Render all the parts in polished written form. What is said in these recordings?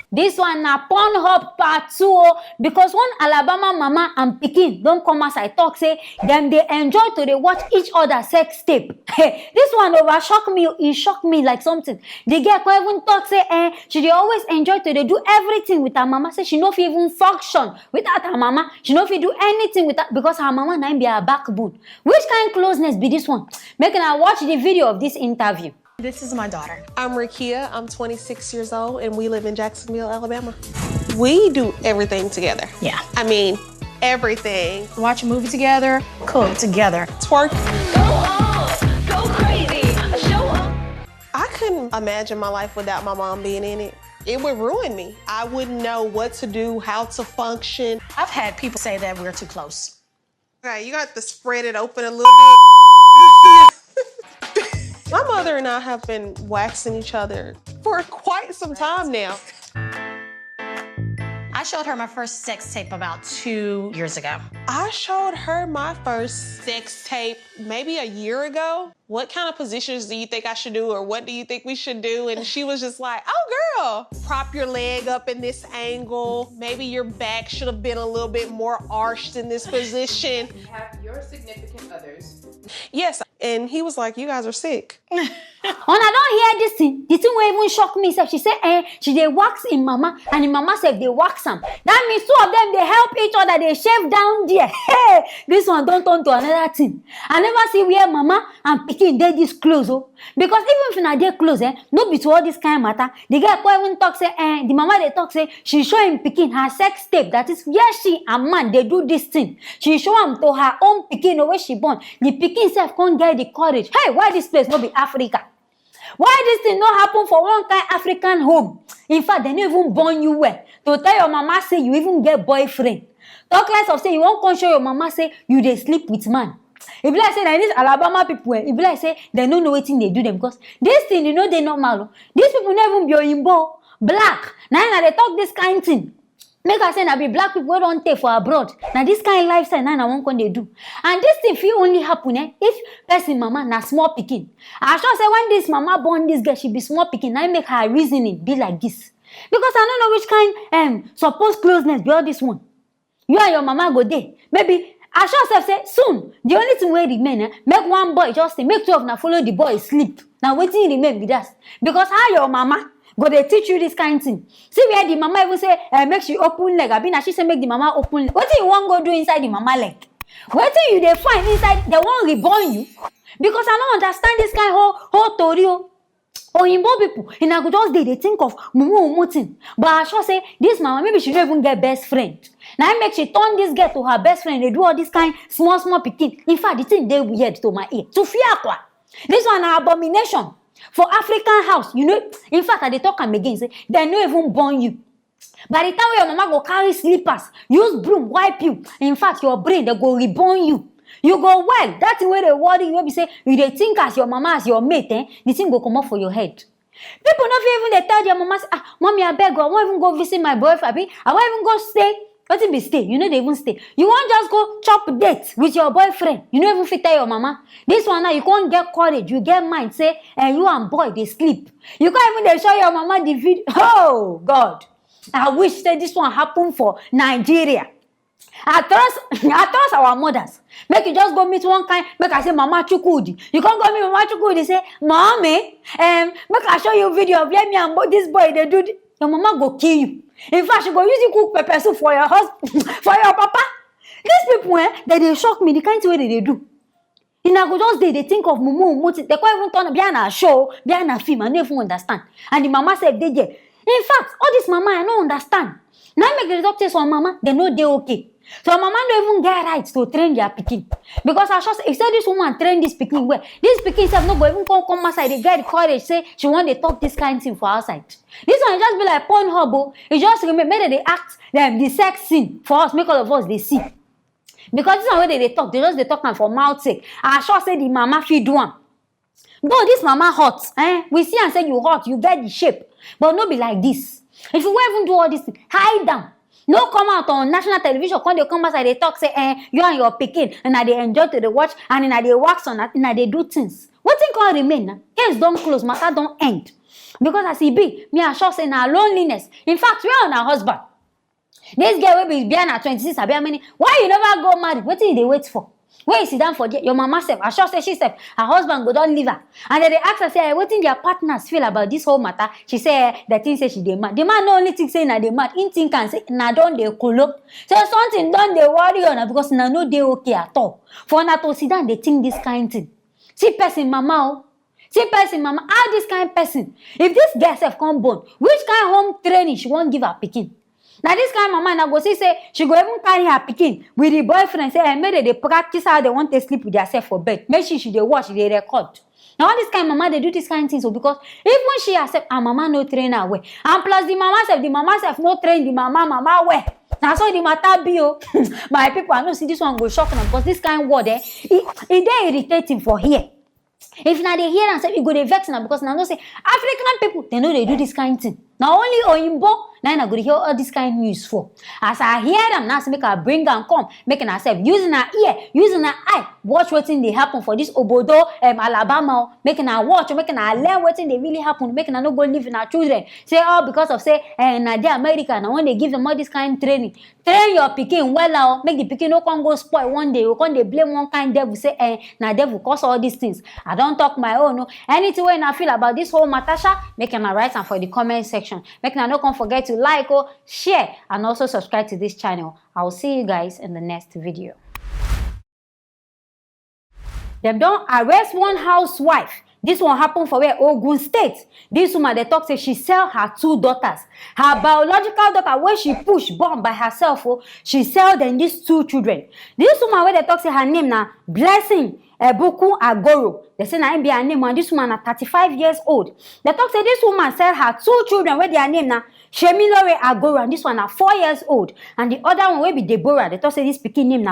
This one na Pornhub part 2 because one Alabama mama and pikin don't come as I talk say them they enjoy to they watch each other sex tape. Hey, this one over shock me, it shocked me like something. The girl can even talk say she dey always enjoy to they do everything with her mama. Say she no fit even function without her mama. She no fit do anything with her because her mama na be her backbone. Which kind of closeness be this one? Make I watch the video of this interview. This is my daughter. I'm Rakia. I'm 26 years old, and we live in Jacksonville, Alabama. We do everything together. Yeah. I mean, everything. Watch a movie together, cook together. Twerk. Go off, go crazy, show up. I couldn't imagine my life without my mom being in it. It would ruin me. I wouldn't know what to do, how to function. I've had people say that we're too close. Okay, you got to spread it open a little bit. My mother and I have been waxing each other for quite some time now. I showed her my first sex tape about 2 years ago. I showed her my first sex tape maybe a year ago. What kind of positions do you think I should do, or what do you think we should do? And she was just like, oh girl, prop your leg up in this angle. Maybe your back should have been a little bit more arched in this position. You have your significant others. Yes, and he was like, you guys are sick. When I don't hear this thing, the thing will even shock me. She said, she they wax in mama, and in mama said they wax them. That means two of them, they help each other, they shave down there. Hey, this one don't turn to another thing. I never see where mama and pikin they this close, oh. Because even if they close, no be to all this kind of matter. The girl can even talk say, the mama they talk say, she show him pikin her sex tape. That is where she and man, they do this thing. She show him to her own pikin, where she born. The pikin self can't get the courage. Hey, why this place not be Africa? Why this thing not happen for one kind African home? In fact, they don't even born you well. To tell your mama say you even get boyfriend. Talk less of say you won't come show your mama say you they sleep with man. If like say that these Alabama people, if like say they don't know what thing they do them because this thing you know they normal. These people never even be oyinbo, black. Now they talk this kind of thing. Make us say that be black people don't take for abroad. Now this kind of lifestyle now one can they do. And this thing feel only happen if person mama na small pikin. I sure say when this mama born this girl, she be small pikin. Now make her reasoning be like this. Because I don't know which kind supposed closeness be all this one. You and your mama go there. Maybe I sure say soon. The only thing where remain, make one boy just say make 12 now follow the boy sleep. Now waiting remain be that. Because how your mama go they teach you this kind of thing. See where the mama even say make she open leg. I mean she say make the mama open leg. What do you want go do inside the mama leg? What do you they find inside they won't reborn you? Because I don't understand this kind of whole story. Oyinbo people, and I could just they think of mumu thing. But I sure say this mama maybe she don't even get best friend. Now I make she turn this girl to her best friend. They do all this kind small pikin. In fact, the thing they weird to my ear. To fear kwa. This one an abomination for African house. You know, in fact, I they talk am again. Say they no even born you. By the time your mama go carry slippers, use broom wipe you. In fact, your brain they go reborn you. You go well. That's the way they worry you. Be say you they think as your mama as your mate. The thing go come up for your head. People not even they tell their mama, mommy I beg, I won't even go visit my boyfriend. I won't even go stay. What if be stay? You know they even stay. You won't just go chop date with your boyfriend. You don't even fit tell your mama. This one now you can't get courage. You get mind. Say you and boy they sleep. You can't even they show your mama the video. Oh God! I wish that this one happen for Nigeria. I trust our mothers. Make you just go meet one kind. Make I say Mama Chukudi. You can't go meet Mama Chukudi. Say, Mommy, make I show you a video of let me and this boy they do. Your mama go kill you. In fact, she go use you cook pepper soup for your husband, for your papa. These people, they shock me. The kind of way they do. In I go just they think of mumu. They can't even turn behind a show, behind a film. I don't even understand. And the mama said they get. In fact, all this mama I don't understand. Now make the doctors on mama, they know they okay. So mama don't even get rights to train their pikin. Because I just if say this woman train this pikin well, this pikin self no go even come outside. They get the courage say she want to talk this kind of thing for outside. This one just be like Pornhub. It just remember they act the sex scene for us, make all of us they see. Because this one where they talk, they talk and for mouth sake. I sure say the mama feed one. Though this mama hot, we see and say you hot, you get the shape, but no be like this. If you won't even do all this, hide down. No come out on national television. When they come outside, they talk, say, you and your pikin, and they enjoy to the watch, and they wax on that, and they do things. What thing can remain? Case don't close, matter don't end. Because as e be, me I sure say na loneliness. In fact, where on her husband? This girl will be behind at 26, abi how many? Why you never go marry? Wetin you dey wait for? Where you sit down for there? Your mama sef, I sure say she sef, her husband go don leave her. And then they ask her, say, wetin their partners feel about this whole matter? She say, the thing say she dey mad. The man no only think say na dey mad, him think and say, na don dey kolo. So something don dey worry on her because na no dey okay at all. For una to sit down, they think this kind thing. See person mama oh. See person mama, how this kind person? If this girl sef come born, which kind home training she wan give her pikin? Now this kind of mama na go see say she go even carry her pikin with the boyfriend say make they practice how they want to sleep with themselves for bed. Make sure she dey watch, they record. Now all this kind of mama they do this kind of thing so because even she herself, her mama no train her well, and plus the mama self no train the mama well. Now so the matter be oh. My people, I know see this one go shock them because this kind of word it dey irritating for here. If na dey hear and say you go dey vex na because na know say African people they know they do this kind of thing. Now only Oyinbo na I go dey hear all this kind of news for. As I hear them now, say make I bring am come, making herself using her ear, using her eye, watch wetin dey happen for this obodo Alabama, making her watch, making her learn wetin dey really happen, making her no go live in her children. Say all because of say na dey America na when they give them all this kind of training. Train your pikin well make the pikin no come go spoil one day. You come dey blame one kind devil say na devil cause all these things. I don't talk my own. No. Anything when I feel about this whole Matasha, make una write am for the comment section. Make una no come forget to like, share, and also subscribe to this channel. I will see you guys in the next video. Them don't arrest one housewife. This one happened for where Ogun State. This woman they talk say she sell her 2 daughters. Her biological daughter where she push born by herself, she sell them these 2 children. This woman where they talk say her name na Blessing Aproko Agoro. They say na him be her name and this woman na 35 years old. They talk say this woman sell her 2 children where their name na Shemilore Agoro and this one na 4 years old. And the other one will be Deborah. They talk say this pikin name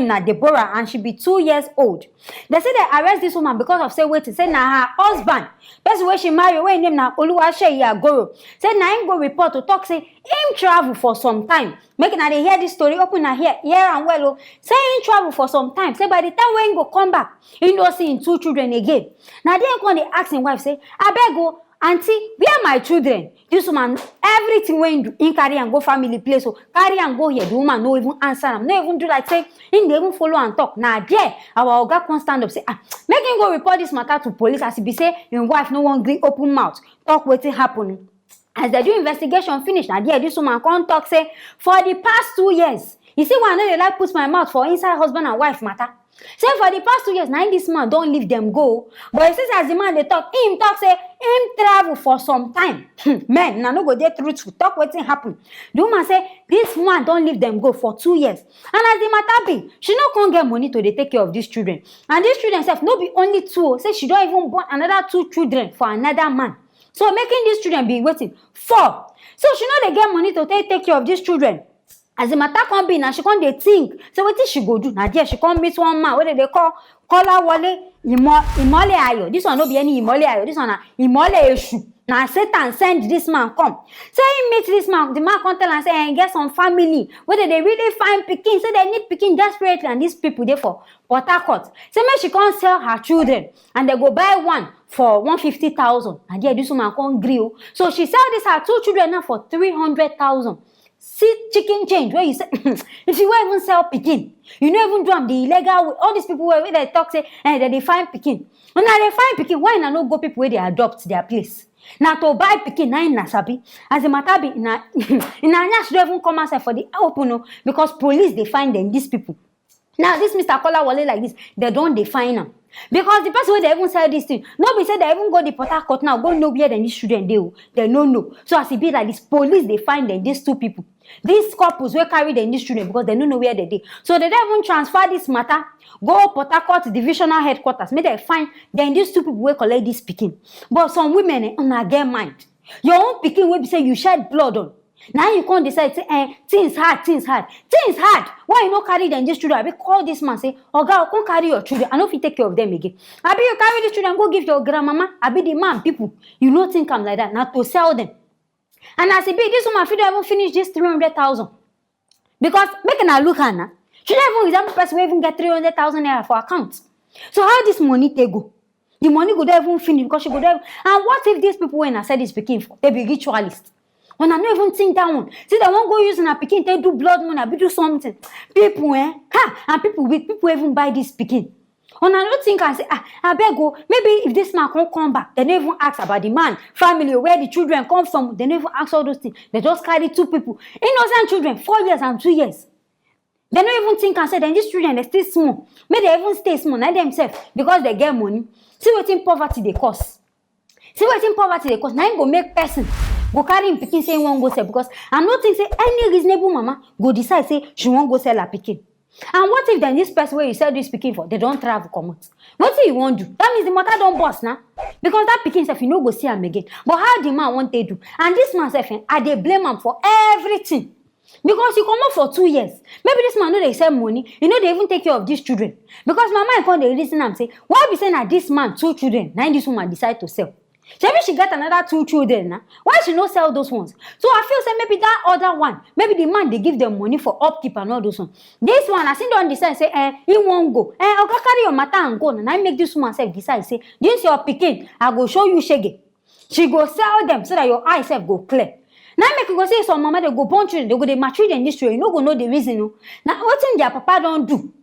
na Deborah and she be 2 years old. They say they arrest this woman because of say wait, say na her husband. Person where she marry, where name na Oluwaseyi Agoro. Say na him go report to talk say him travel for some time. Make na they hear this story, open na hear and well. Say him travel for some time. Say by the time when he go come back, he no see him 2 children again. Now then when they ask him wife say, abeg go, auntie, where my children? This woman, everything when he carry and go family place, so carry and go here. The woman no even answer him, no even do like say, him they even follow and talk. Now there, our oga can stand up say, make him go report this matter to police. As he be say, him wife no one gree open mouth, talk wetin happen. As they do investigation finish, now there this woman come talk say, for the past 2 years, you see why I know they like put my mouth for inside husband and wife matter. Say for the past 2 years, now this man don't leave them go. But it says as the man they talk, him talk say him travel for some time. Men, now no go there truthful. Talk wetin happen. The woman say this man don't leave them go for 2 years. And as the matter be, she no can't get money to they take care of these children. And these children self no be only 2. Say she don't even born another 2 children for another man. So making these children be waiting 4. So she know they get money to take care of these children. As the matter come be now, she come dey think. So what she go do? Now there she come meet one man. What they call Wale Imole Ayo. This one no be any Imole Ayo. This one na Imole Eshu. Now Satan send this man come. So he meet this man. The man come tell and say, get some family. Whether they really find pikin. So they need pikin desperately. And these people there for Port Harcourt. So make she come sell her children. And they go buy one for 150,000. And there this woman come grill. So she sell this her 2 children now for 300,000. See chicken change where you say if you won't even sell pikin, you don't even do them the illegal way. All these people where they talk say that they find pikin. When they find pikin, why not go people where they adopt their place? Now to buy pikin na in Nasabi. As a matter be in Anya should even come outside for the open because police they find them these people. Now this Mr. Kola Wale like this, they don't define them. Because the person where they even sell this thing, nobody said they even go the Port Harcourt now, go know where these children they no know. So as it be like this, police they find them, these 2 people. These couples will carry them these children because they don't know where they did. So they don't even transfer this matter, go Port Harcourt divisional headquarters, make they find then these 2 people will collect this pikin. But some women on get mind. Your own pikin will be say you shed blood on. Now you can't decide say things hard. Why you not carry them these children? I be call this man say, oh God, come carry your children. I know if you take care of them again. I be you carry these children, go give your grandmama. I be the man people. You don't think I'm like that. Not to sell them. And as it be, this woman feel don't even finish this 300,000. Because making her look at her, she don't even example person who even get 300,000 naira for account. So how this money they go? The money go there even finish because she go there. And what if these people when I said this speaking for, they be ritualists? When I don't even think that one. See, they won't go using a picking, they do blood money, they do something. People, and people even buy this picking. When I don't think I say, I beg go, maybe if this man can't come back, they never ask about the man, family, where the children come from. They never ask all those things. They just carry 2 people. Innocent children, 4 years and 2 years. They don't even think and say, then these children, they stay small. Maybe they even stay small, not themselves, because they get money. See what in poverty they cost. See what in poverty they cost. Now you go make person go carry him picking say won't go sell because I don't think say any reasonable mama go decide say she won't go sell her picking. And what if then this person where you sell this picking for, they don't travel come out? What do you want to do? That means the mother don't boss now. Because that picking self, you no go see him again. But how the man want they do? And this man self, I they blame him for everything. Because you come out for 2 years. Maybe this man know they sell money. You know they even take care of these children. Because mama and come they listen and say, why be saying that this man 2 children, now this woman decide to sell? Maybe she got another 2 children now. Why she not sell those ones? So I feel say maybe that other one, maybe the man they give them money for upkeep and all those ones. This one, I think don't decide say, he won't go. I'll carry your matter and go. And I make this woman self decide say, this your picking, I go show you shege. She go sell them so that your eyes self go clear. Now make you go say some mama they go born children, they go they mature in this way. You no go know the reason. No. Now what thing their papa don't do?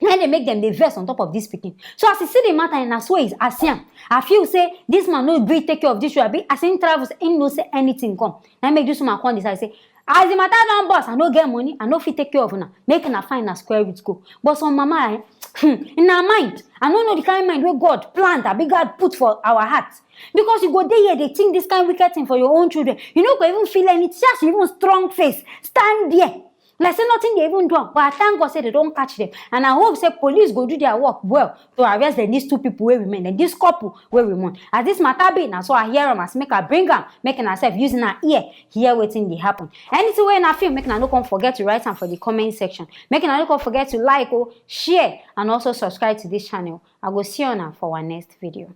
Now they make them the verse on top of this picking. So as you see the matter and as well is ASEAN. I feel say this man no breathe take care of this. Be as in travels, ain't no say anything come. Now make this woman come decide say, as the matter don't boss, I no get money, I no fit take care of her. Making her find a square root go. But some mama in her mind, I don't know the kind of mind where God plant, a big God put for our hearts. Because you go there here, they think this kind of wicked thing for your own children. You no go even feel any just even strong face. Stand there. Like say nothing they even do, but I thank God say they don't catch them. And I hope say police go do their work well to arrest these 2 people where women and this couple where women. As this matter be now, so I hear them as make her bring them, making herself using her ear, hear waiting they happen. Anything where I feel, making her no come forget to write them for the comment section. Making her no come forget to like or share and also subscribe to this channel. I will see you now for our next video.